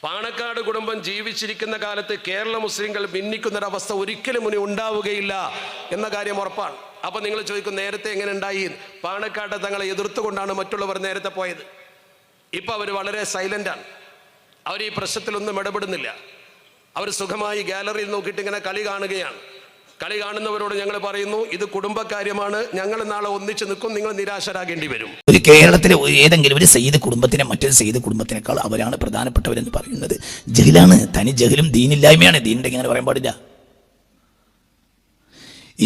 പാണക്കാട് കുടുംബം ജീവിച്ചിരിക്കുന്ന കാലത്ത് കേരള മുസ്ലിങ്ങൾ ഭിന്നിക്കുന്നൊരവസ്ഥ ഒരിക്കലും മുന്നേ ഉണ്ടാവുകയില്ല എന്ന കാര്യം ഉറപ്പാണ്. അപ്പൊ നിങ്ങൾ ചോദിക്കും, നേരത്തെ എങ്ങനെ ഉണ്ടായി? പാണക്കാട്ടെ തങ്ങളെ എതിർത്തുകൊണ്ടാണ് മറ്റുള്ളവർ നേരത്തെ പോയത്. ഇപ്പൊ അവർ വളരെ സൈലന്റാണ്. അവർ ഈ പ്രശ്നത്തിലൊന്നും ഇടപെടുന്നില്ല. അവർ സുഖമായി ഗാലറിയിൽ നോക്കിയിട്ട് ഇങ്ങനെ കളി കാണുകയാണ്. കളി കാണുന്നവരോട് ഞങ്ങൾ പറയുന്നു, ഇത് കുടുംബകാര്യമാണ്, ഞങ്ങൾ നാളെ ഒന്നിച്ച് നിൽക്കും, നിങ്ങൾ നിരാശരാകേണ്ടി വരും. ഒരു കേരളത്തിലെ ഏതെങ്കിലും ഒരു സയ്യിദ് കുടുംബത്തിനെ മറ്റൊരു സയ്യിദ് കുടുംബത്തിനേക്കാൾ അവരാണ് പ്രധാനപ്പെട്ടവരെന്ന് പറയുന്നത് ജഹിലാണ്. തനി ജഹിലും ദീനില്ലായ്മയാണ്. ദീനിന്റെ ഇങ്ങനെ പറയാൻ പാടില്ല.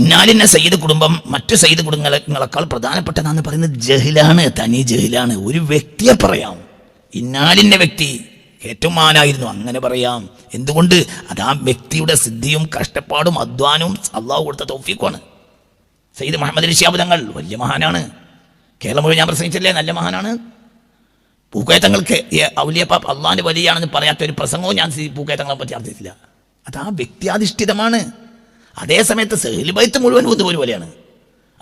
ഇന്നാലിന്ന സയ്യിദ് കുടുംബം മറ്റു സയ്യിദ് കുടുംബങ്ങളെക്കാൾ പ്രധാനപ്പെട്ടതാണെന്ന് പറയുന്നത് ജഹിലാണ്, തനി ജഹിലാണ്. ഒരു വ്യക്തിയെ പറയാം, ഇന്നാലിന്ന വ്യക്തി ഏറ്റവും മാനായിരുന്നു, അങ്ങനെ പറയാം. എന്തുകൊണ്ട്? അത് ആ വ്യക്തിയുടെ സിദ്ധിയും കഷ്ടപ്പാടും അധ്വാനവും അള്ളാഹു കൊടുത്ത തൗഫീഖുമാണ്. സയ്യിദ് മുഹമ്മദ് അലി ശിഹാബ് തങ്ങൾ വലിയ മഹാനാണ്. കേരളം മുഴുവൻ ഞാൻ പ്രസംഗിച്ചില്ലേ, നല്ല മഹാനാണ്. പൂക്കയത്തങ്ങൾക്ക് ഔലിയപ്പാപ്പ് അള്ളാഹിന്റെ വലിയാണെന്ന് പറയാത്ത ഒരു പ്രസംഗവും ഞാൻ പൂക്കയത്തങ്ങളെ പറ്റി അറിഞ്ഞിട്ടില്ല. അത് ആ വ്യക്തിയാധിഷ്ഠിതമാണ്. അതേസമയത്ത് അഹ്ലുൽ ബൈത്ത് മുഴുവൻ ഒരുപോലെയാണ്.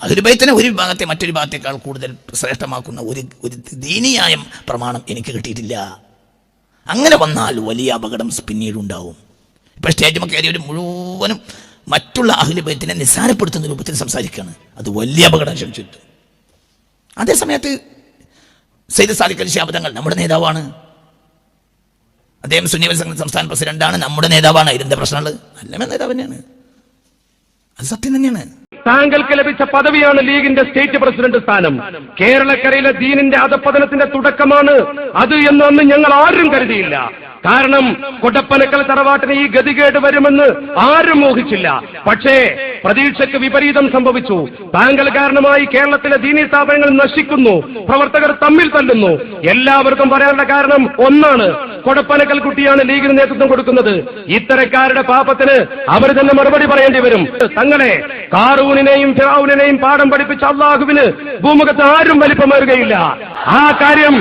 അഹ്ലുൽ ബൈത്തിനെ ഒരു ഭാഗത്തെ മറ്റൊരു ഭാഗത്തേക്കാൾ കൂടുതൽ ശ്രേഷ്ഠമാക്കുന്ന ഒരു ദീനിയായ പ്രമാണം എനിക്ക് കിട്ടിയിട്ടില്ല. അങ്ങനെ വന്നാൽ വലിയ അപകടം പിന്നീടുണ്ടാവും. ഇപ്പം സ്റ്റേജുമൊക്കെ കയറിയൊരു മുഴുവനും മറ്റുള്ള അഹ്ലുൽ ബൈത്തിനെ നിസ്സാരപ്പെടുത്തുന്ന രൂപത്തിൽ സംസാരിക്കുകയാണ്. അത് വലിയ അപകടം ക്ഷമിച്ചിട്ടു. അതേസമയത്ത് സയ്യിദ് സാദിഖ് അലി ശിഹാബ് തങ്ങൾ നമ്മുടെ നേതാവാണ്. അദ്ദേഹം സുന്നി വൽ സംഘം സംസ്ഥാന പ്രസിഡന്റാണ്, നമ്മുടെ നേതാവാണ്. ഇതിന്റെ പ്രശ്നമുള്ളത് നല്ല നേതാവ് തന്നെയാണ്. അത് സത്യം തന്നെയാണ്. താങ്കൾക്ക് ലഭിച്ച പദവിയാണ് ലീഗിന്റെ സ്റ്റേറ്റ് പ്രസിഡന്റ് സ്ഥാനം. കേരളക്കരയിലെ ദീനിന്റെ അധപ്പതനത്തിന്റെ തുടക്കമാണ് അത് എന്ന് അന്ന് ഞങ്ങൾ ആരും കരുതിയില്ല. കാരണം കൊടപ്പനക്കൽ തറവാട്ടിന് ഈ ഗതികേട് വരുമെന്ന് ആരും ഊഹിച്ചില്ല. പക്ഷേ പ്രതീക്ഷയ്ക്ക് വിപരീതം സംഭവിച്ചു. താങ്കൾ കാരണമായി കേരളത്തിലെ ദീനീ സ്ഥാപനങ്ങൾ നശിക്കുന്നു, പ്രവർത്തകർ തമ്മിൽ തല്ലുന്നു. എല്ലാവർക്കും പറയാനുള്ള കാരണം ഒന്നാണ്, കൊടപ്പനക്കൽ കുട്ടിയാണ് ലീഗിന് നേതൃത്വം കൊടുക്കുന്നത്. ഇത്തരക്കാരുടെ പാപത്തിന് അവർ തന്നെ മറുപടി പറയേണ്ടി വരും. തങ്ങളെ കാറൂനിനെയും ഫിറഔനെയും പാഠം പഠിപ്പിച്ച അള്ളാഹുവിന് ഭൂമുഖത്ത് ആരും വലിപ്പമേറുകയില്ല. ആ കാര്യം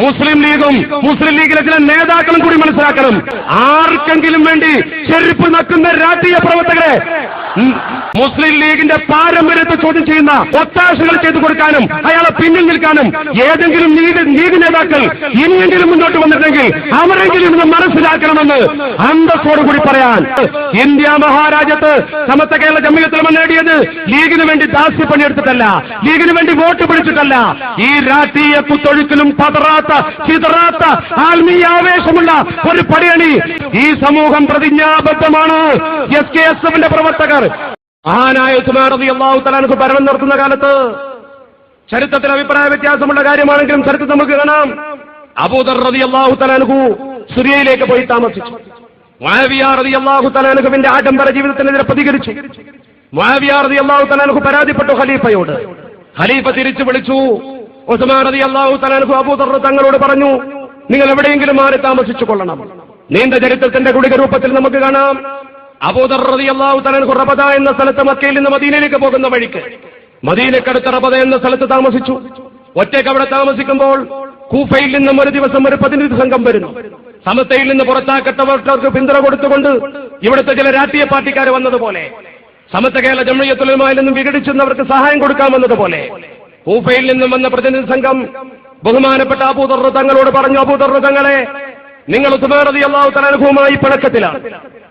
മുസ്ലിം ലീഗും മുസ്ലിം ലീഗിലെ ചില നേതാക്കളും കൂടി മനസ്സിലാക്കണം. ആർക്കെങ്കിലും വേണ്ടി ചെരുപ്പ് നക്കുന്ന രാഷ്ട്രീയ പ്രവർത്തകരെ മുസ്ലിം ലീഗിന്റെ പാരമ്പര്യത്തെ ചോദ്യം ചെയ്യുന്ന ഒത്താശകൾ ചെയ്തു കൊടുക്കാനും അയാളെ പിന്നിൽ നിൽക്കാനും ഏതെങ്കിലും ലീഗ് നേതാക്കൾ ഇനിയെങ്കിലും മുന്നോട്ട് വന്നിട്ടുണ്ടെങ്കിൽ അവരെങ്കിലും ഇത് മനസ്സിലാക്കണമെന്ന് അന്തസ്സോടുകൂടി പറയാൻ. ഇന്ത്യ മഹാരാജ്യത്ത് സമസ്ത കേരള ജംഇയ്യത്തുൽ ഉലമ നേടിയത് ലീഗിന് വേണ്ടി ദാസ്യപ്പണിയെടുത്തിട്ടല്ല, ലീഗിന് വേണ്ടി വോട്ട് പിടിച്ചിട്ടല്ല. ഈ രാഷ്ട്രീയ കുത്തൊഴുക്കിലും പതറാത്ത ചിതറാത്ത ആത്മീയ ആവേശമുള്ള ഒരു പടയണി ഈ സമൂഹം പ്രതിജ്ഞാബദ്ധമാണ്. SKSF-ന്റെ പ്രവർത്തകർ മഹാനായ ഉസ്മാൻ റളിയല്ലാഹു തആല അൻഹു ഭരണം നടത്തുന്ന കാലത്ത് ചരിത്രത്തിൽ അഭിപ്രായ വ്യത്യാസമുള്ള കാര്യമാണെങ്കിലും ചരിത്രം നമുക്ക് കാണാം. അബൂദർ റളിയല്ലാഹു തആല അൻഹു സിറിയയിലേക്ക് പോയി താമസിച്ചു. മുആവിയ റളിയല്ലാഹു തആല അൻഹുവിന്റെ ആഡംബര ജീവിതത്തിനെതിരെ പ്രതികരിച്ചു. മുആവിയ റളിയല്ലാഹു തആല അൻഹു പരാതിപ്പെട്ടു ഖലീഫയോട്. ഖലീഫ തിരിച്ചു വിളിച്ചു. ഉസ്മാൻ റളിയല്ലാഹു തആല അൻഹു അബൂദർ തങ്ങളോട് പറഞ്ഞു, നിങ്ങൾ എവിടെയെങ്കിലും മാറി താമസിച്ചു കൊള്ളണം. നീണ്ട ചരിത്രത്തിന്റെ ഗുളിക രൂപത്തിൽ നമുക്ക് കാണാം. അബൂദർ റളിയല്ലാഹു തആല അൻഹു റബദ എന്ന സ്ഥലത്ത് മക്കയിൽ നിന്ന് മദീനയിലേക്ക് പോകുന്ന വഴിക്ക് മദീനക്കടുത്ത റബദ എന്ന സ്ഥലത്ത് താമസിച്ചു. ഒറ്റയ്ക്ക് അവിടെ താമസിക്കുമ്പോൾ കൂഫയിൽ നിന്നും ഒരു ദിവസം ഒരു പ്രതിനിധി സംഘം വരുന്നു. സമസ്തയിൽ നിന്ന് പുറത്താക്കപ്പെട്ടവർക്ക് പിന്തുണ കൊടുത്തുകൊണ്ട് ഇവിടുത്തെ ചില രാഷ്ട്രീയ പാർട്ടിക്കാർ വന്നതുപോലെ, സമസ്ത കേരള ജംഇയ്യത്തുൽ ഉലമയിൽ നിന്നും വിഘടിച്ചവർക്ക് സഹായം കൊടുക്കാമെന്നതുപോലെ കൂഫയിൽ നിന്നും വന്ന പ്രതിനിധി സംഘം ബഹുമാനപ്പെട്ട അബൂദർ തങ്ങളോട് പറഞ്ഞു, അബൂദർ തങ്ങളെ, നിങ്ങൾ ഉസ്മാൻ റളിയല്ലാഹു തആല അൻഹുവുമായി പിണക്കത്തിലാണ്.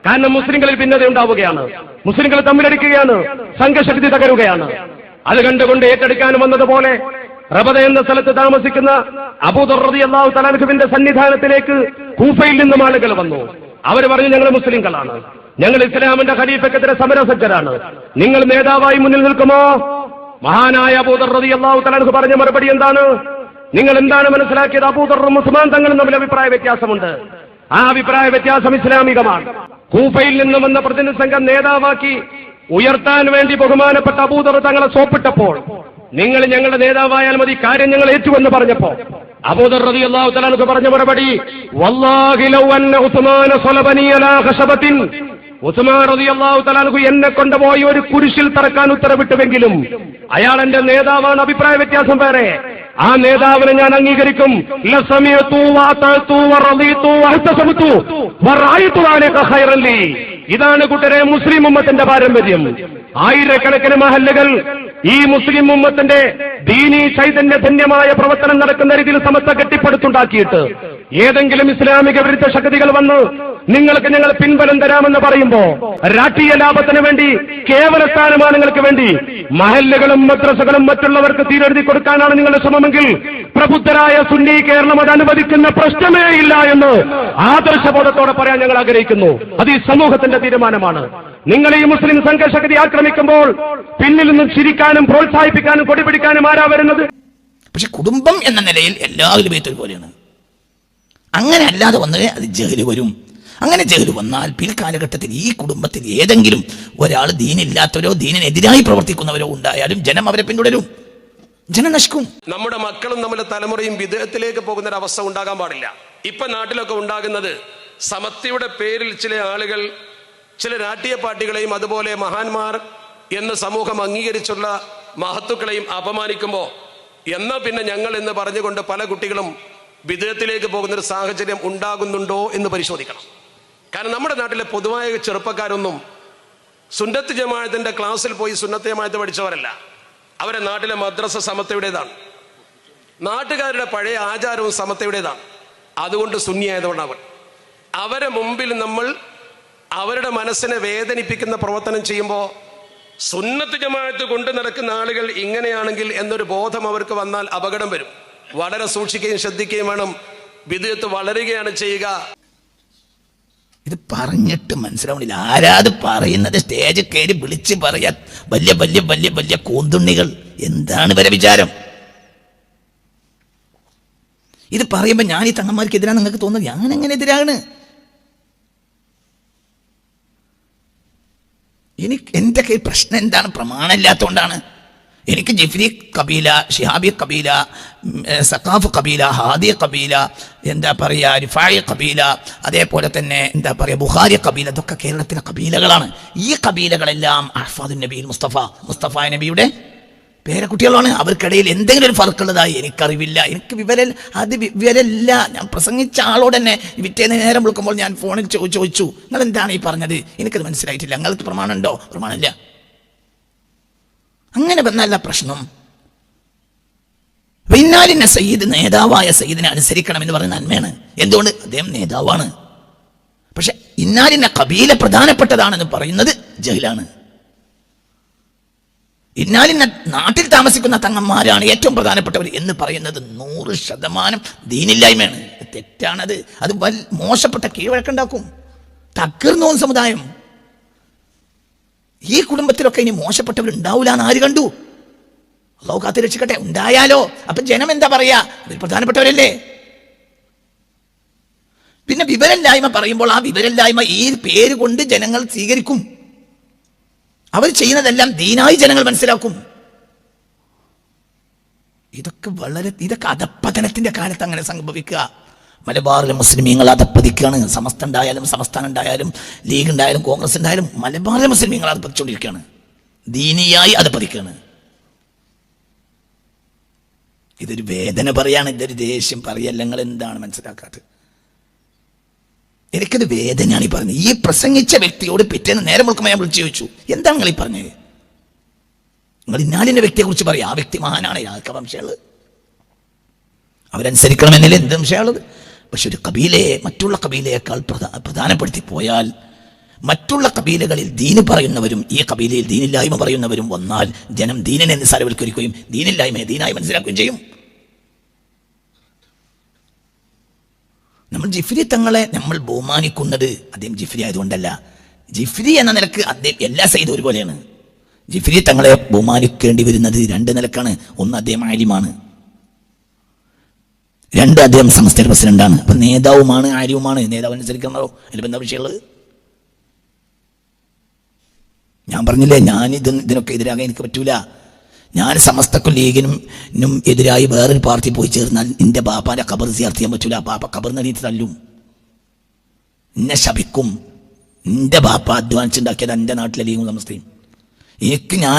കാരണം മുസ്ലിങ്ങളിൽ ഭിന്നത ഉണ്ടാവുകയാണ്, മുസ്ലിങ്ങൾ തമ്മിലടിക്കുകയാണ്, സംഘശക്തി തകരുകയാണ്. അത് കണ്ടുകൊണ്ട് ഏറ്റെടുക്കാൻ വന്നതുപോലെ റബദ എന്ന സ്ഥലത്ത് താമസിക്കുന്ന അബൂദർ റളിയല്ലാഹു തആല അൻഹുവിന്റെ സന്നിധാനത്തിലേക്ക് കൂഫയിൽ നിന്നും ആളുകൾ വന്നു. അവർ പറഞ്ഞു, ഞങ്ങൾ മുസ്ലിങ്ങളാണ്, ഞങ്ങൾ ഇസ്ലാമിന്റെ ഖലീഫയ്ക്കെതിരെ സമരസജ്ജരാണ്, നിങ്ങൾ നേതാവായി മുന്നിൽ നിൽക്കുമോ? മഹാനായ അബൂദർ റളിയല്ലാഹു തആല അൻഹു പറഞ്ഞ മറുപടി എന്താണ്? നിങ്ങൾ എന്താണ് മനസ്സിലാക്കിയത്? അബൂദറും ഉസ്മാൻ തങ്ങളും തമ്മിൽ അഭിപ്രായ വ്യത്യാസമുണ്ട്. ആ അഭിപ്രായ വ്യത്യാസം ഇസ്ലാമികമാണ്. കൂഫയിൽ നിന്ന് വന്ന പ്രതിനിധി സംഘം നേതാവാക്കി ഉയർത്താൻ വേണ്ടി ബഹുമാനപ്പെട്ട അബൂദർ തങ്ങളെ സോപ്പിട്ടപ്പോൾ, നിങ്ങൾ ഞങ്ങളുടെ നേതാവായാൽ മതി, കാര്യം ഞങ്ങൾ ഏറ്റുവെന്ന് പറഞ്ഞപ്പോ അബൂദർ റളിയല്ലാഹു തആല അൻഹു പറഞ്ഞ മറുപടി, വല്ലാഹി ലൗ അന്ന ഉസ്മാന സ്വലബനി അലാ ഖശബത്തിൻ, ഉസ്മാൻ റളിയല്ലാഹു തആല അൻഹു എന്നെ കൊണ്ടുപോയി ഒരു കുരിശിൽ തറക്കാൻ ഉത്തരവിട്ടുവെങ്കിലും അയാൾ എന്റെ നേതാവാണ്. അഭിപ്രായ വ്യത്യാസം വേറെ, ആ നേതാവിനെ ഞാൻ അംഗീകരിക്കും. ഇതാണ് കൂട്ടരെ മുസ്ലിം ഉമ്മത്തിന്റെ പാരമ്പര്യം. ആയിരക്കണക്കിന് മഹല്ലുകൾ ഈ മുസ്ലിം ഉമ്മത്തിന്റെ ദീനീ ചൈതന്യധന്യമായ പ്രവർത്തനം നടക്കുന്ന രീതിയിൽ സമസ്ത കെട്ടിപ്പടുത്തുണ്ടാക്കിയിട്ട് ഏതെങ്കിലും ഇസ്ലാമിക വിരുദ്ധ ശക്തികൾ വന്ന് നിങ്ങൾക്ക് ഞങ്ങൾ പിൻബലം തരാമെന്ന് പറയുമ്പോ രാഷ്ട്രീയ ലാഭത്തിന് വേണ്ടി കേവല സ്ഥാനമാനങ്ങൾക്ക് വേണ്ടി മഹല്ലുകളും മദ്രസകളും മറ്റുള്ളവർക്ക് തീരെഴുതി കൊടുക്കാനാണ് നിങ്ങളുടെ ശ്രമമെങ്കിൽ പ്രബുദ്ധരായ സുന്നി കേരളം അത് അനുവദിക്കുന്ന പ്രശ്നമേ ഇല്ല എന്ന് ആദർശബോധത്തോടെ പറയാൻ ഞങ്ങൾ ആഗ്രഹിക്കുന്നു. അത് ഈ സമൂഹത്തിന്റെ തീരുമാനമാണ്. നിങ്ങൾ ഈ മുസ്ലിം സംഘശക്തി ആക്രമിക്കുമ്പോൾ പിന്നിൽ നിന്നും ചിരിക്കാനും പ്രോത്സാഹിപ്പിക്കാനും കൊടിപിടിക്കാനും ആരാ വരുന്നത്? പക്ഷെ കുടുംബം എന്ന നിലയിൽ എല്ലാവരും ഒരുപോലെയാണ്. അങ്ങനെ അല്ലാതെ വന്നത് അത് ജഹല് വരും. അങ്ങനെ ജഹല് വന്നാൽ പിൽക്കാലഘട്ടത്തിൽ ഈ കുടുംബത്തിൽ ഏതെങ്കിലും ഒരാൾ ദീനില്ലാത്തവരോ ദീനിനെതിരായി പ്രവർത്തിക്കുന്നവരോ ഉണ്ടായാലും ജനം അവരെ പിന്തുടരും, ജനം നശിക്കും. നമ്മുടെ മക്കളും നമ്മുടെ തലമുറയും വിദേഹത്തിലേക്ക് പോകുന്ന ഒരു അവസ്ഥ ഉണ്ടാകാൻ പാടില്ല. ഇപ്പൊ നാട്ടിലൊക്കെ ഉണ്ടാകുന്നത് സമത്വയുടെ പേരിൽ ചില ആളുകൾ ചില രാഷ്ട്രീയ പാർട്ടികളെയും അതുപോലെ മഹാന്മാർ എന്ന് സമൂഹം അംഗീകരിച്ചുള്ള മഹത്തുക്കളെയും അപമാനിക്കുമ്പോൾ എന്നാൽ പിന്നെ ഞങ്ങൾ എന്ന് പറഞ്ഞുകൊണ്ട് പല കുട്ടികളും വിദേഹത്തിലേക്ക് പോകുന്നൊരു സാഹചര്യം ഉണ്ടാകുന്നുണ്ടോ എന്ന് പരിശോധിക്കണം. കാരണം നമ്മുടെ നാട്ടിലെ പൊതുവായ ചെറുപ്പക്കാരൊന്നും സുന്നത്ത് ജമാഅത്തിന്റെ ക്ലാസ്സിൽ പോയി സുന്നത്ത് ജമാഅത്ത് പഠിച്ചവരല്ല. അവരെ നാട്ടിലെ മദ്രസ സമത്വയുടേതാണ്, നാട്ടുകാരുടെ പഴയ ആചാരവും സമത്വയുടേതാണ്. അതുകൊണ്ട് സുന്നിയായതുകൊണ്ടാണ് അവരെ മുമ്പിൽ നമ്മൾ അവരുടെ മനസ്സിനെ വേദനിപ്പിക്കുന്ന പ്രവർത്തനം ചെയ്യുമ്പോൾ സുന്നത്ത് ജമാഅത്ത് കൊണ്ടു നടക്കുന്ന ആളുകൾ ഇങ്ങനെയാണെങ്കിൽ എന്നൊരു ബോധം അവർക്ക് വന്നാൽ അപകടം വരും. വളരെ സൂക്ഷിക്കുകയും ശ്രദ്ധിക്കുകയും വേണം. വിദേഹത്ത് വളരുകയാണ് ചെയ്യുക. ഇത് പറഞ്ഞിട്ട് മനസ്സിലാവണില്ല. ആരാത് പറയുന്നത്? സ്റ്റേജ് കയറി വിളിച്ച് പറയാ വലിയ വലിയ വലിയ വലിയ കൂന്തുണ്ണികൾ. എന്താണ് ഇവരെ വിചാരം? ഇത് പറയുമ്പോൾ ഞാൻ ഈ തങ്ങന്മാർക്ക് എതിരാണ് നിങ്ങൾക്ക് തോന്നുന്നത്. ഞാൻ എങ്ങനെ എതിരാണ്? എൻ്റെ കയ്യിൽ പ്രശ്നം എന്താണ്? പ്രമാണമില്ലാത്തതുകൊണ്ടാണ്. എനിക്ക് ജിഫ്രി കബീല, ഷിഹാബി കബീല, സഖാഫ് കബീല, ഹാദി കബീല, എന്താ പറയുക റിഫായി കബീല, അതേപോലെ തന്നെ എന്താ പറയുക ബുഖാരി കബീല, ഇതൊക്കെ കേരളത്തിലെ കബീലകളാണ്. ഈ കബീലകളെല്ലാം അഹ്ഫാദുൻ നബിയിൽ മുസ്തഫ നബിയുടെ പേരക്കുട്ടികളാണ്. അവർക്കിടയിൽ എന്തെങ്കിലും ഒരു ഫർക്കുള്ളതായി എനിക്കറിവില്ല. എനിക്ക് വിവരമില്ല. ഞാൻ പ്രസംഗിച്ച ആളോട് തന്നെ വിറ്റേന്ന് നേരം വിളിക്കുമ്പോൾ ഞാൻ ഫോണിൽ ചോദിച്ചു, നിങ്ങൾ എന്താണ് ഈ പറഞ്ഞത്? എനിക്കത് മനസ്സിലായിട്ടില്ല. നിങ്ങൾക്ക് പ്രമാണമുണ്ടോ? പ്രമാണമില്ല. അങ്ങനെ വന്നല്ല പ്രശ്നം. പിന്നാലിന്റെ സയ്യിദ്, നേതാവായ സയ്യിദിനെ അനുസരിക്കണമെന്ന് പറയുന്ന നന്മയാണ്. എന്തുകൊണ്ട്? അദ്ദേഹം നേതാവാണ്. പക്ഷെ ഇന്നാലിന്റെ കബീല പ്രധാനപ്പെട്ടതാണെന്ന് പറയുന്നത് ജഹലാണ്. ഇന്നാലിന്റെ നാട്ടിൽ താമസിക്കുന്ന തങ്ങന്മാരാണ് ഏറ്റവും പ്രധാനപ്പെട്ടവർ എന്ന് പറയുന്നത് 100% ദീനില്ലായ്മയാണ്. തെറ്റാണത്. അത് മോശപ്പെട്ട കീഴ്വഴക്കുണ്ടാക്കും. തകർന്നു പോകുന്ന സമുദായം. ഈ കുടുംബത്തിലൊക്കെ ഇനി മോശപ്പെട്ടവരുണ്ടാവില്ല എന്ന് ആര് കണ്ടു? അള്ളാഹു കാത്തു രക്ഷിക്കട്ടെ. ഉണ്ടായാലോ? അപ്പൊ ജനം എന്താ പറയാ? അവർ പ്രധാനപ്പെട്ടവരല്ലേ? പിന്നെ വിവരമില്ലായ്മ പറയുമ്പോൾ ആ വിവരമില്ലായ്മ ഈ പേര് കൊണ്ട് ജനങ്ങൾ സ്വീകരിക്കും. അവർ ചെയ്യുന്നതെല്ലാം ദീനായി ജനങ്ങൾ മനസ്സിലാക്കും. ഇതൊക്കെ അധപ്പതനത്തിന്റെ കാലത്ത് അങ്ങനെ സംഭവിക്കുക. മലബാറിലെ മുസ്ലിമീങ്ങൾ അധപ്പതിക്കുകയാണ്. സമസ്ത ഉണ്ടായാലും സംസ്ഥാനം ഉണ്ടായാലും ലീഗ് ഉണ്ടായാലും കോൺഗ്രസ് ഉണ്ടായാലും മലബാറിലെ മുസ്ലിമീങ്ങൾ അധപ്പതിച്ചുകൊണ്ടിരിക്കുകയാണ്. ദീനിയായി അധപ്പതിക്കുകയാണ്. ഇതൊരു വേദന പറയാണ്, ഇതൊരു ദേഷ്യം പറയല്ല. നിങ്ങൾ എന്താണ് മനസ്സിലാക്കാത്തത്? എനിക്കത് വേദനയാണ് ഈ പറഞ്ഞത്. ഈ പ്രസംഗിച്ച വ്യക്തിയോട് പിറ്റേന്ന് നേരം വിളിക്കുമ്പോൾ ഞാൻ വിളിച്ചു ചോദിച്ചു, എന്താണ് നിങ്ങൾ ഈ പറഞ്ഞത്? നിങ്ങൾ ഇന്നാലിന്റെ വ്യക്തിയെ കുറിച്ച് പറയും. ആ വ്യക്തി മഹാനാണ്, ആർക്കാ സംശയമുള്ളത്? അവരനുസരിക്കണമെന്നല്ലേ എന്ത് സംശയമുള്ളത്? പക്ഷെ ഒരു കബീലയെ മറ്റുള്ള കബീലയേക്കാൾ പ്രധാനപ്പെടുത്തി പോയാൽ മറ്റുള്ള കബീലകളിൽ ദീന് പറയുന്നവരും ഈ കബീലയിൽ ദീനില്ലായ്മ പറയുന്നവരും വന്നാൽ ജനം ദീനിനെ നിസ്സാരവൽക്കരിക്കുകയും ദീനില്ലായ്മയെ ദീനായി മനസ്സിലാക്കുകയും ചെയ്യും. നമ്മൾ ജിഫ്രി തങ്ങളെ നമ്മൾ ബഹുമാനിക്കുന്നത് അദ്ദേഹം ജിഫ്രി ആയതുകൊണ്ടല്ല. ജിഫ്രി എന്ന നിലക്ക് അദ്ദേഹം എല്ലാ സയ്യിദും ഒരുപോലെയാണ്. ജിഫ്രി തങ്ങളെ ബഹുമാനിക്കേണ്ടി വരുന്നത് 2 നിലക്കാണ്. ഒന്ന്, അദ്ദേഹം ആലിമാണ്. 2, അദ്ദേഹം സംസ്ഥാന പ്രസിഡന്റാണ്. അപ്പൊ നേതാവുമാണ്, ആര്യവുമാണ്. നേതാവ് അനുസരിക്കണോ? അതിൽ എന്താ വിഷയമുള്ളത്? ഞാൻ പറഞ്ഞില്ലേ, ഞാൻ ഇതിനൊക്കെ എതിരാകാൻ എനിക്ക് പറ്റൂല. ഞാൻ സമസ്തക്കും ലീഗിനും എതിരായി വേറൊരു പാർട്ടി പോയി ചേർന്നാൽ എൻ്റെ ബാപ്പാൻ്റെ ഖബർ സിയാർത്ത് ചെയ്യാൻ പറ്റൂല. ബാപ്പ ഖബർ നടിയിട്ട് തല്ലും, എന്നെ ശപിക്കും. എൻ്റെ ബാപ്പ അധ്വാനിച്ചുണ്ടാക്കിയത് എൻ്റെ നാട്ടിലെ ലീഗും സമസ്തയും.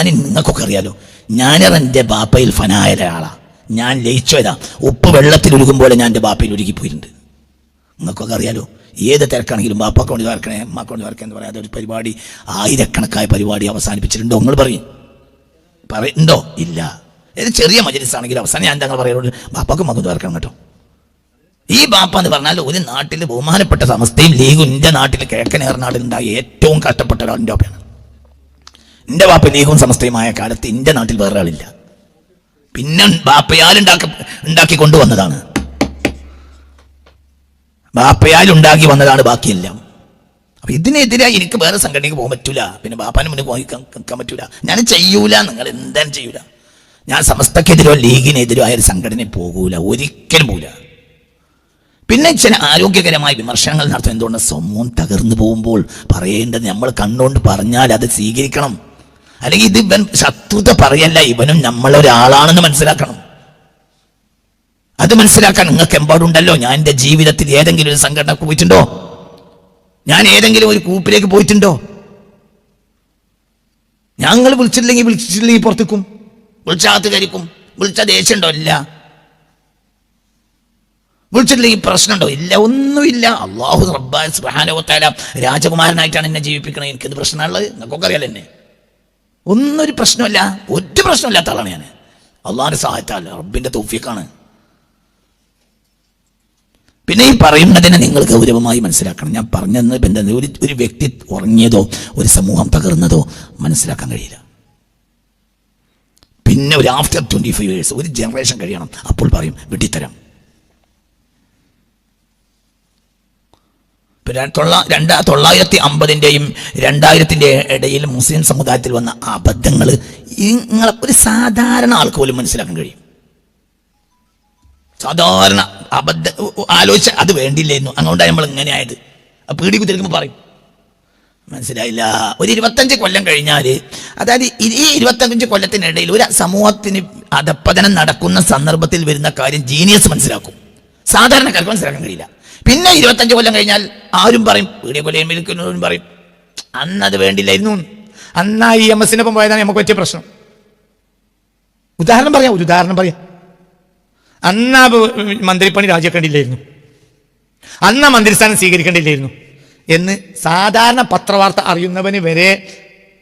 നിങ്ങൾക്കൊക്കെ അറിയാലോ, ഞാനത് എൻ്റെ ബാപ്പയിൽ ഫനായ ഒരാളാണ്. ഞാൻ ലയിച്ചോയതാ. ഉപ്പ് വെള്ളത്തിൽ ഒഴുകുമ്പോലെ ഞാൻ എൻ്റെ ബാപ്പയിൽ ഒഴുകിപ്പോയിട്ടുണ്ട്. നിങ്ങൾക്കൊക്കെ അറിയാലോ. ഏത് തിരക്കാണെങ്കിലും ബാപ്പാക്ക് വേണ്ടി വരക്കണേ, അമ്മക്ക് വേണ്ടി വരക്കണേ എന്ന് പറയാതെ ഒരു പരിപാടി, ആയിരക്കണക്കായ പരിപാടി അവസാനിപ്പിച്ചിട്ടുണ്ടോ? നിങ്ങൾ പറയുന്നുണ്ടോ? ഇല്ല. ഏത് ചെറിയ മജ്‌ലിസ് ആണെങ്കിലും അവസാനം ഞാൻ തങ്ങൾ പറയുന്നത് ബാപ്പാക്ക് മകൻ വരക്കണം കേട്ടോ. ഈ ബാപ്പ എന്ന് പറഞ്ഞാൽ ഒരു നാട്ടിൽ ബഹുമാനപ്പെട്ട സമസ്തയും ലീഗും എൻ്റെ നാട്ടിൽ കിഴക്കൻ ഏറനാടിൽ ഉണ്ടായ ഏറ്റവും കഷ്ടപ്പെട്ട ഒരാളിൻ്റെ ബാപ്പയാണ്. എൻ്റെ ബാപ്പ ലീഗും സമസ്തയുമായ കാലത്ത് എൻ്റെ നാട്ടിൽ വേറെ ആളില്ല. പിന്നെ ബാപ്പയാൽ ഉണ്ടാക്കി കൊണ്ടുവന്നതാണ്, ബാപ്പയാൽ ഉണ്ടാക്കി വന്നതാണ് ബാക്കിയെല്ലാം. അപ്പൊ ഇതിനെതിരായി എനിക്ക് വേറെ സംഘടനയ്ക്ക് പോകാൻ പറ്റൂല, പിന്നെ ബാപ്പാന് മുന്നിൽ പോയി നിൽക്കാൻ പറ്റൂല, ഞാൻ ചെയ്യൂല. നിങ്ങൾ എന്തായാലും ചെയ്യൂല. ഞാൻ സമസ്തക്കെതിരോ ലീഗിനെതിരോ ആയ ഒരു സംഘടനയിൽ പോകൂല, ഒരിക്കലും പോകൂല. പിന്നെ ചില ആരോഗ്യകരമായ വിമർശനങ്ങൾ നടത്തുന്നത് എന്തുകൊണ്ട്? സമൂഹം തകർന്നു പോകുമ്പോൾ പറയേണ്ടത് നമ്മൾ കണ്ടുകൊണ്ട് പറഞ്ഞാൽ അത് സ്വീകരിക്കണം. അല്ലെങ്കിൽ ഇത് ഇവൻ ശത്രുത പറയല്ല, ഇവനും നമ്മളൊരാളാണെന്ന് മനസ്സിലാക്കണം. അത് മനസ്സിലാക്കാൻ നിങ്ങൾക്ക് എമ്പാടുണ്ടല്ലോ. ഞാൻ എൻ്റെ ജീവിതത്തിൽ ഏതെങ്കിലും ഒരു സംഘടന പോയിട്ടുണ്ടോ? ഞാൻ ഏതെങ്കിലും ഒരു ഗ്രൂപ്പിലേക്ക് പോയിട്ടുണ്ടോ? ഞങ്ങൾ വിളിച്ചില്ലെങ്കിൽ പുറത്തേക്കും, വിളിച്ചാകത്ത് കരിക്കും, വിളിച്ച ദേഷ്യമുണ്ടോ? ഇല്ല. വിളിച്ചിട്ടില്ലെങ്കിൽ പ്രശ്നമുണ്ടോ? ഇല്ല, ഒന്നുമില്ല. അള്ളാഹു റബ്ബാന സുബ്ഹാനഹു വ തആല രാജകുമാരനായിട്ടാണ് എന്നെ ജീവിപ്പിക്കണത്. എനിക്കെന്ത് പ്രശ്നമുള്ളത്? നിങ്ങൾക്കൊക്കെ അറിയാലോ എന്നെ. ഒന്നൊരു പ്രശ്നമില്ല, ഒരു പ്രശ്നമില്ലാത്ത ആളാണ് ഞാൻ. അള്ളാഹിന്റെ സഹായത്താൽ, റബ്ബിന്റെ തൗഫീഖാണ്. പിന്നെ ഈ പറയുന്നതിനെ നിങ്ങൾ ഗൗരവമായി മനസ്സിലാക്കണം. ഞാൻ പറഞ്ഞത് ഒരു വ്യക്തി ഉറങ്ങിയതോ ഒരു സമൂഹം തകർന്നതോ മനസ്സിലാക്കാൻ കഴിയില്ല. പിന്നെ ഒരു ആഫ്റ്റർ 25 years ഒരു ജനറേഷൻ കഴിയണം, അപ്പോൾ പറയും വിട്ടിത്തരം. 1950-ന്റെയും 2000-ന്റെ ഇടയിൽ മുസ്ലിം സമുദായത്തിൽ വന്ന അബദ്ധങ്ങൾ നിങ്ങളെ ഒരു സാധാരണ ആൾക്ക് പോലും മനസ്സിലാക്കാൻ കഴിയും. സാധാരണ അബദ്ധം ആലോചിച്ച അത് വേണ്ടില്ലായിരുന്നു, അങ്ങോട്ടാണ് നമ്മൾ ഇങ്ങനെ ആയത്. പീടി കുത്തിരിക്കുമ്പോൾ പറയും മനസ്സിലായില്ല. ഒരു 25 കൊല്ലം കഴിഞ്ഞാൽ, അതായത് ഈ 25 കൊല്ലത്തിനിടയിൽ ഒരു സമൂഹത്തിന് അധപ്പതനം നടക്കുന്ന സന്ദർഭത്തിൽ വരുന്ന കാര്യം ജീനിയസ് മനസ്സിലാക്കും, സാധാരണക്കാർക്ക് മനസ്സിലാക്കാൻ കഴിയില്ല. പിന്നെ 25 കൊല്ലം കഴിഞ്ഞാൽ ആരും പറയും, പീടിയ കൊല്ലം വിൽക്കുന്നവരും പറയും അന്നത് വേണ്ടില്ലായിരുന്നു, അന്നാ ഈ MS-നൊപ്പം പോയതാണ് നമുക്ക് പറ്റിയ പ്രശ്നം. ഒരു ഉദാഹരണം പറയാം. അന്നാ മന്ത്രിപ്പണി രാജിവെക്കേണ്ടില്ലായിരുന്നു, അന്നാ മന്ത്രിസ്ഥാനം സ്വീകരിക്കേണ്ടില്ലായിരുന്നു എന്ന് സാധാരണ പത്രവാർത്ത അറിയുന്നവന് വരെ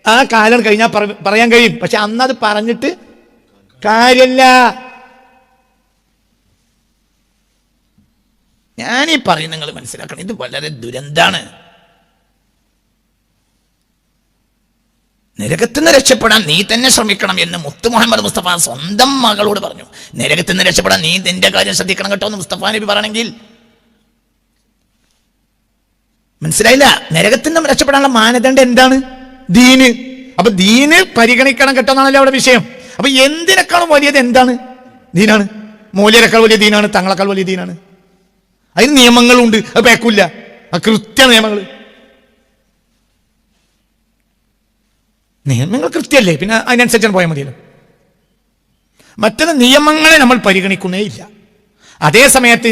ആ കാലം കഴിഞ്ഞാൽ പറയാൻ കഴിയും. പക്ഷെ അന്നത് പറഞ്ഞിട്ട് കാര്യമില്ല. ഞാനീ പറയും, നിങ്ങൾ മനസ്സിലാക്കണം, ഇത് വളരെ ദുരന്താണ്. നരകത്തുനിന്ന് രക്ഷപ്പെടാൻ നീ തന്നെ ശ്രമിക്കണം എന്ന് മുത്ത് മുഹമ്മദ് മുസ്തഫ സ്വന്തം മകളോട് പറഞ്ഞു. നരകത്തുനിന്ന് രക്ഷപ്പെടാൻ നീ നിന്റെ കാര്യം ശ്രദ്ധിക്കണം കേട്ടോ എന്ന് മുസ്തഫ നബി പറയണമെങ്കിൽ മനസ്സിലായില്ല. നരകത്തുനിന്ന് രക്ഷപ്പെടാനുള്ള മാനദണ്ഡം എന്താണ്? ദീന്. അപ്പൊ ദീന് പരിഗണിക്കണം കേട്ടോ എന്നാണല്ലോ അവിടെ വിഷയം. അപ്പൊ എന്തിനേക്കാളും വലിയത് എന്താണ്? ദീനാണ്. മൂല്യരെക്കാൾ വലിയ ദീനാണ്, തങ്ങളെക്കാൾ വലിയ ദീനാണ്. അതിന് നിയമങ്ങളുണ്ട്, അത് പേക്കില്ല, ആ കൃത്യ നിയമങ്ങൾ കൃത്യമല്ലേ, പിന്നെ അതിനനുസരിച്ചാണ് പോയാൽ മതിയല്ലോ. മറ്റത് നിയമങ്ങളെ നമ്മൾ പരിഗണിക്കുന്നേ ഇല്ല. അതേ സമയത്ത്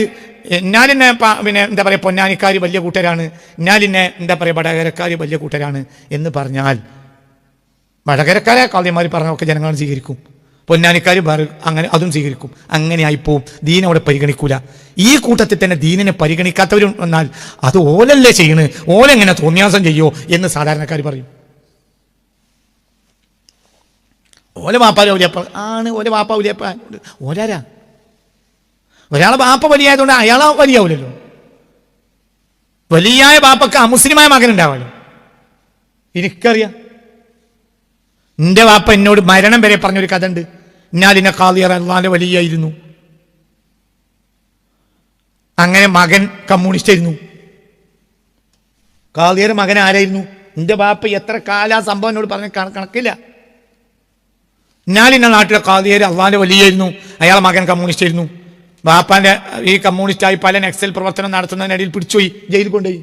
എന്നാലിന്നെ പിന്നെ എന്താ പറയുക, പൊന്നാനിക്കാർ വലിയ കൂട്ടരാണ്, എന്നാലിന്നെ എന്താ പറയുക വടകരക്കാർ വലിയ കൂട്ടരാണ് എന്ന് പറഞ്ഞാൽ വടകരക്കാരെ കാവ്യന്മാർ പറഞ്ഞൊക്കെ ജനങ്ങൾ സ്വീകരിക്കും, പൊന്നാനിക്കാർ അങ്ങനെ അതും സ്വീകരിക്കും. അങ്ങനെ ആയിപ്പോവും. ദീൻ അവിടെ പരിഗണിക്കൂല. ഈ കൂട്ടത്തിൽ തന്നെ ദീനിനെ പരിഗണിക്കാത്തവർ വന്നാൽ അത് ഓലല്ലേ ചെയ്യണ്, ഓലെങ്ങനെ തോന്നിയാസം ചെയ്യോ എന്ന് സാധാരണക്കാർ പറയും. ഓല വാപ്പ ഔലിയപ്പ ആണ്, ഓല വാപ്പ ഔലിയപ്പ ഓലാരാ? ഒരാളെ ബാപ്പ വലിയായതുകൊണ്ട് അയാളെ വലിയാവൂലല്ലോ. വലിയായ ബാപ്പക്ക് അമുസ്ലിമായ മകൻ ഉണ്ടാവാലോ. എനിക്കറിയാം, എൻ്റെ വാപ്പ എന്നോട് മരണം വരെ പറഞ്ഞൊരു കഥ ഉണ്ട്. ഇന്നാലിനെ ഖാദിയർ അള്ളാന്റെ വലിയായിരുന്നു, അങ്ങനെ മകൻ കമ്മ്യൂണിസ്റ്റ് ആയിരുന്നു. ഖാദിയർ മകൻ ആരായിരുന്നു? എൻ്റെ ബാപ്പ എത്ര കാല ആ സംഭവം എന്നോട് പറഞ്ഞ കണക്കില്ല. ഇന്നാലിന്ന നാട്ടിലെ ഖാദിയർ അള്ളാന്റെ വലിയായിരുന്നു, അയാളെ മകൻ കമ്മ്യൂണിസ്റ്റ് ആയിരുന്നു. ബാപ്പാന്റെ ഈ കമ്മ്യൂണിസ്റ്റായി പല നക്സൽ പ്രവർത്തനം നടത്തുന്നതിനിടയിൽ പിടിച്ചുപോയി, ജയിലിൽ കൊണ്ടുപോയി.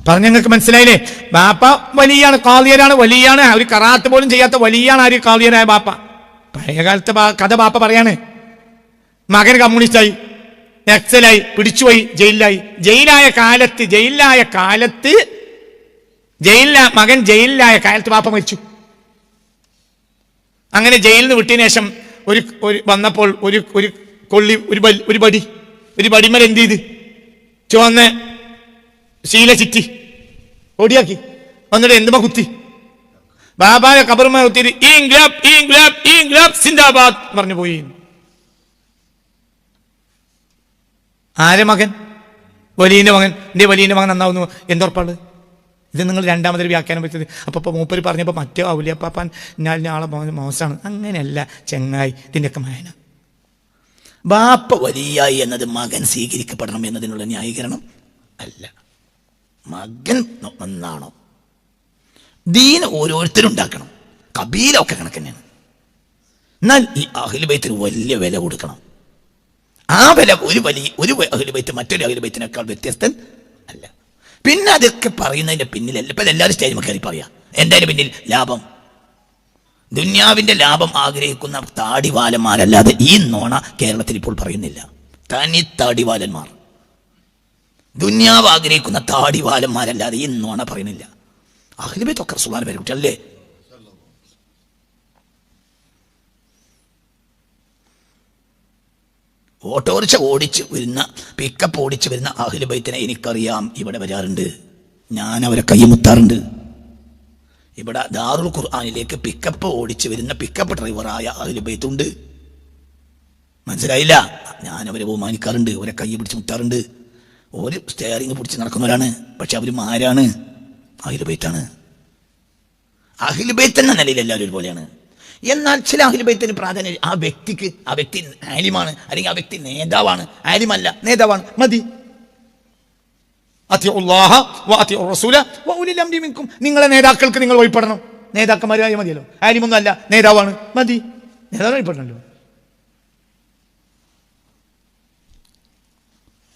പറഞ്ഞ നിങ്ങൾക്ക് മനസ്സിലായില്ലേ? ബാപ്പ വലിയാണ്, ഖാദിയരാണ്, വലിയാണ്. ഒരു കറാത്ത് പോലും ചെയ്യാത്ത വലിയാണ് ആര്? ഖാദിയരായ ബാപ്പ. പഴയ കാലത്തെ കഥ ബാപ്പ പറയാണ്. മകൻ കമ്മ്യൂണിസ്റ്റായി, നക്സലായി, പിടിച്ചുപോയി, ജയിലിലായി. മകൻ ജയിലിലായ കാലത്ത് ബാപ്പ മരിച്ചു. അങ്ങനെ ജയിലിൽ നിന്ന് വിട്ടതിന് ശേഷം വന്നപ്പോൾ ഒരു കൊള്ളി, ഒരു ബടിമൽ എന്ത് ചെയ്ത് ചുവന്ന് ശീല ചിറ്റി ഓടിയാക്കി. എന്നിട്ട് എന്തുമാ കുത്തി? ബാബായെ കബറുമായി കുത്തിയിട്ട് ഇൻക്ലാബ് സിന്ദാബാദ് പറഞ്ഞു പോയി. ആരെ മകൻ? വലിയന്റെ മകൻ. എൻ്റെ വലിയന്റെ മകൻ നന്നാവുന്നു എന്തുറപ്പാണ്? ഇത് നിങ്ങൾ രണ്ടാമതൊരു വ്യാഖ്യാനം വെച്ചത്. അപ്പോൾ മൂപ്പര് പറഞ്ഞപ്പോൾ മറ്റേ ഔലിയപ്പാപ്പാൻ ഞാൻ ആളെ മോശമാണ്. അങ്ങനെയല്ല ചങ്ങായി, ഇതിൻ്റെയൊക്കെ മായന. ബാപ്പ വലിയായി എന്നത് മകൻ സ്വീകരിക്കപ്പെടണം എന്നതിനുള്ള ന്യായീകരണം അല്ല. മകൻ ഒന്നാണോ? ദീൻ ഓരോരുത്തരും ഉണ്ടാക്കണം. കബീലൊക്കെ കണക്കന്നെയാണ്. എന്നാൽ ഈ അഹ്ലു ബൈത്തിന് വലിയ വില കൊടുക്കണം. ആ വില ഒരു അഹ്ലു ബൈത്ത് മറ്റൊരു അഹ്ലു ബൈത്തിനേക്കാൾ വ്യത്യസ്തൻ അല്ല. പിന്നെ അതൊക്കെ പറയുന്നതിന്റെ പിന്നിലല്ല. ഇപ്പം എല്ലാവരും സ്റ്റേജിൽ കയറി പറയാം എന്തായാലും പിന്നിൽ ലാഭം, ദുന്യാവിന്റെ ലാഭം ആഗ്രഹിക്കുന്ന താടിവാലന്മാരല്ലാതെ ഈ നോണ കേരളത്തിൽ ഇപ്പോൾ പറയുന്നില്ല. തനി താടിവാലന്മാർ, ദുന്യാവ് ആഗ്രഹിക്കുന്ന താടിവാലന്മാരല്ലാതെ ഈ നോണ പറയുന്നില്ല. അഹ്ലു ബൈത്തൊക്കെ റസൂലുള്ളാഹിന്റെ പേര് കുട്ടിയല്ലേ? ഓട്ടോറിക്ഷ ഓടിച്ച് വരുന്ന, പിക്കപ്പ് ഓടിച്ച് വരുന്ന അഹ്ലു ബൈത്തിനെ എനിക്കറിയാം. ഇവിടെ വരാറുണ്ട്, ഞാൻ അവരെ കൈമുത്താറുണ്ട്. ഇവിടെ ദാറുൽ ഖുർആനിലേക്ക് പിക്കപ്പ് ഓടിച്ച് വരുന്ന പിക്കപ്പ് ഡ്രൈവറായ അഹ്ലു ബൈത്തുണ്ട്. മനസ്സിലായില്ല? ഞാൻ അവരെ ബഹുമാനിക്കാറുണ്ട്, അവരെ കൈ പിടിച്ച് മുത്താറുണ്ട്. ഒരു സ്റ്റെയറിങ് പിടിച്ച് നടക്കുന്നവരാണ്. പക്ഷെ അവർ ആരാണ്? അഹ്ലു ബൈത്താണ്. അഹ്ലു ബൈത്ത് എന്ന നിലയിൽ എല്ലാവരും ഒരുപോലെയാണ്. എന്നാൽ ചില അഹ്ലു ബൈത്തിന് പ്രാധാന്യം. ആ വ്യക്തി ആലിമാണ്, അല്ലെങ്കിൽ ആ വ്യക്തി നേതാവാണ്. ആലിമല്ല, നേതാവാണ്, മതി. നിങ്ങളെ നേതാക്കൾക്ക് നിങ്ങൾ വഴിപ്പെടണം. നേതാക്കന്മാരായ മതിയല്ലോ. ആലിമൊന്നും അല്ല, നേതാവാണ്, മതി. നേതാവ് വഴിപ്പെടണല്ലോ.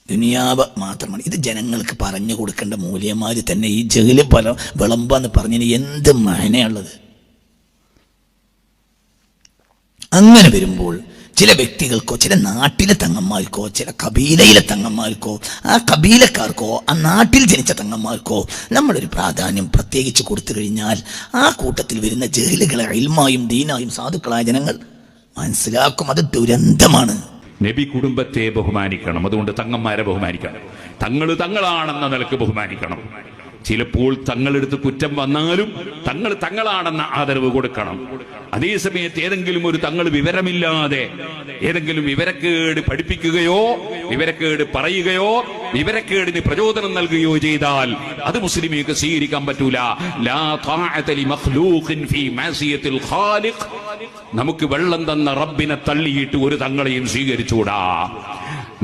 ദുനിയാവ് മാത്രമാണ്. ഇത് ജനങ്ങൾക്ക് പറഞ്ഞു കൊടുക്കേണ്ട മൂല്യന്മാര് തന്നെ ഈ ജഹല് വിളമ്പാന്ന് പറഞ്ഞതിന് എന്ത് മാനയുള്ളത്? അങ്ങനെ വരുമ്പോൾ ചില വ്യക്തികൾക്കോ, ചില നാട്ടിലെ തങ്ങന്മാർക്കോ, ചില കബീലയിലെ തങ്ങന്മാർക്കോ, ആ കബീലക്കാർക്കോ, ആ നാട്ടിൽ ജനിച്ച തങ്ങന്മാർക്കോ നമ്മളൊരു പ്രാധാന്യം പ്രത്യേകിച്ച് കൊടുത്തു കഴിഞ്ഞാൽ ആ കൂട്ടത്തിൽ വരുന്ന ജഹലുകളെ ഇൽമായും ദീനായും സാധുക്കളായ ജനങ്ങൾ മനസ്സിലാക്കും. അത് ദുരന്തമാണ്. നബി കുടുംബത്തെ ബഹുമാനിക്കണം. അതുകൊണ്ട് തങ്ങന്മാരെ ബഹുമാനിക്കണം. തങ്ങളാണെന്ന നിലക്ക് ബഹുമാനിക്കണം. ചിലപ്പോൾ തങ്ങളെടുത്ത് കുറ്റം വന്നാലും തങ്ങളാണെന്ന ആദരവ് കൊടുക്കണം. അതേസമയത്ത് ഏതെങ്കിലും ഒരു തങ്ങൾ വിവരമില്ലാതെ ഏതെങ്കിലും വിവരക്കേട് പഠിപ്പിക്കുകയോ വിവരക്കേട് പറയുകയോ വിവരക്കേടിന് പ്രചോദനം നൽകുകയോ ചെയ്താൽ അത് മുസ്ലിമീക്ക് സ്വീകരിക്കാൻ പറ്റൂല. ലാ ത്വാഅത ലി മഖ്ലൂഖിൻ ഫീ മഅസിയത്തിൽ ഖാലിഖ്. നമുക്ക് വെള്ളം തന്ന റബ്ബിനെ തള്ളിയിട്ട് ഒരു തങ്ങളെയും സ്വീകരിച്ചുകൂടാ.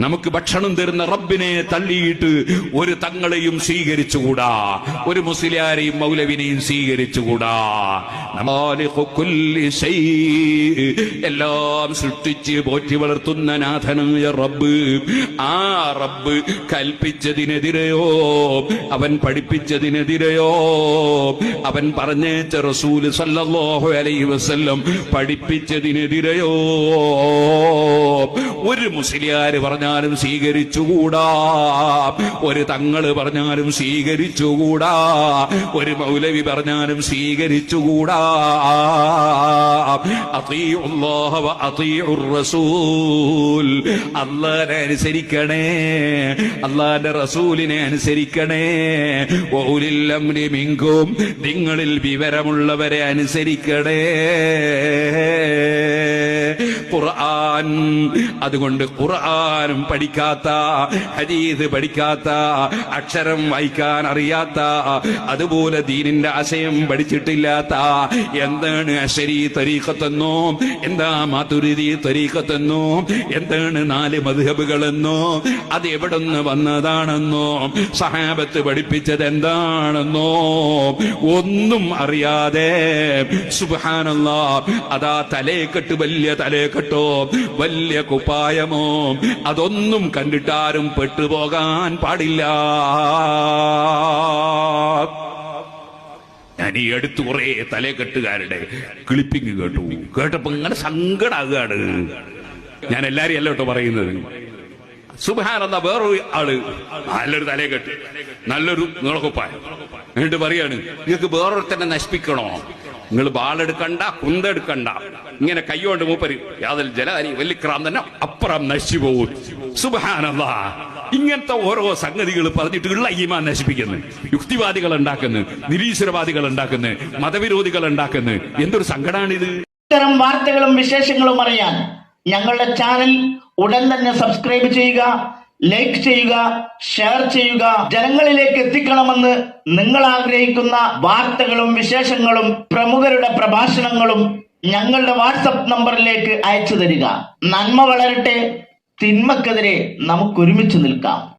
നമുക്ക് ഭക്ഷണം തരുന്ന റബ്ബിനെ തള്ളിയിട്ട് ഒരു തങ്ങളെയും സ്വീകരിച്ചുകൂടാ. ഒരു മുസ്ലിയാരെയും മൗലവിനെയും സ്വീകരിച്ചുകൂടാ. എല്ലാം സൃഷ്ടിച്ച് പോറ്റി വളർത്തുന്ന നാഥനായ റബ്ബ്, ആ റബ്ബ് കൽപ്പിച്ചതിനെതിരെയോ അവൻ പഠിപ്പിച്ചതിനെതിരെയോ അവൻ പറഞ്ഞേച്ച റസൂല് സല്ലല്ലാഹു അലൈഹി വസല്ലം പഠിപ്പിച്ചതിനെതിരെയോ ഒരു മുസ്ലിയാര് പറഞ്ഞാലും സ്വീകരിച്ചുകൂടാ. ഒരു തങ്ങള് പറഞ്ഞാലും സ്വീകരിച്ചുകൂടാ. ഒരു മൗലവി പറഞ്ഞാലും സ്വീകരിച്ചുകൂടാ. അത്തീഉല്ലാഹ വ അത്തീഉർ റസൂൽ. അല്ലാഹുവിനെ അനുസരിക്കണേ, അല്ലാഹുവിന്റെ റസൂലിനെ അനുസരിക്കണേ. വഉലിൽ അംരി മിൻകും. നിങ്ങളിൽ വിവരമുള്ളവരെ അനുസരിക്കണേ. ഖുർആൻ. അതുകൊണ്ട് ഖുർആനും പഠിക്കാത്ത, ഹദീസ് പഠിക്കാത്ത, അക്ഷരം വായിക്കാൻ അറിയാത്ത, അതുപോലെ ദീനിന്റെ ആശയം പഠിച്ചിട്ടില്ലാത്ത, എന്താണ് അശരി തരീഖത്തെന്നോ, എന്താ മാതുരിദി തരീഖത്തെന്നോ, എന്താണ് 4 മദ്ഹബുകളെന്നോ, അത് എവിടുന്ന് വന്നതാണെന്നോ, സഹാബത്ത് പഠിപ്പിച്ചത് എന്താണെന്നോ ഒന്നും അറിയാതെ സുബ്ഹാനല്ലാഹ് അതാ തലേക്കെട്ട്, വലിയ തലേക്കെട്ടോ വലിയ കുപ്പായമോ അതൊന്നും കണ്ടിട്ടാരും പെട്ടുപോകാൻ പാടില്ല. ഞാൻ ഈ അടുത്ത് കുറെ തലേക്കെട്ടുകാരുടെ ക്ലിപ്പിംഗ് കേട്ടപ്പോ ഇങ്ങനെ സങ്കടാകാണ്. ഞാൻ എല്ലാരെയും അല്ല കേട്ടോ പറയുന്നത്. സുബ്ഹാനല്ലാഹ്, വേറൊരു ആള് നല്ലൊരു തലേക്കെട്ട്, നല്ലൊരു നീളക്കുപ്പായം, എന്നിട്ട് പറയാണ് നിങ്ങൾക്ക് വേറൊരുത്തന്നെ നശിപ്പിക്കണോ, നിങ്ങൾ ബാളെടുക്കണ്ട, കുന്തെടുക്കണ്ട, ഇങ്ങനെ കൈകൊണ്ട് മൂപ്പര് യാതൊരു ജലാരി വലിക്രാം തന്നെ അപ്പുറം നശിച്ചു പോകും. സുബ്ഹാനല്ലാഹ്, ഇങ്ങനത്തെ ഓരോ സംഗതികൾ പറഞ്ഞിട്ട് ഉള്ള ഈമാൻ നശിപ്പിക്കുന്നു. യുക്തിവാദികൾ ഉണ്ടാക്കുന്നു, നിരീശ്വരവാദികൾ ഉണ്ടാക്കുന്നു, മതവിരോധികൾ ഉണ്ടാക്കുന്നു. എന്തൊരു സങ്കടമാണിത്. ഇത്തരം വാർത്തകളും വിശേഷങ്ങളും അറിയാൻ ഞങ്ങളുടെ ചാനൽ ഉടൻ തന്നെ സബ്സ്ക്രൈബ് ചെയ്യുക, ലൈക്ക് ചെയ്യുക, ഷെയർ ചെയ്യുക. ജനങ്ങളിലേക്ക് എത്തിക്കണമെന്ന് നിങ്ങൾ ആഗ്രഹിക്കുന്ന വാർത്തകളും വിശേഷങ്ങളും പ്രമുഖരുടെ പ്രഭാഷണങ്ങളും ഞങ്ങളുടെ വാട്സപ്പ് നമ്പറിലേക്ക് അയച്ചു തരിക. നന്മ വളരട്ടെ, തിന്മക്കെതിരെ നമുക്ക് ഒരുമിച്ച് നിൽക്കാം.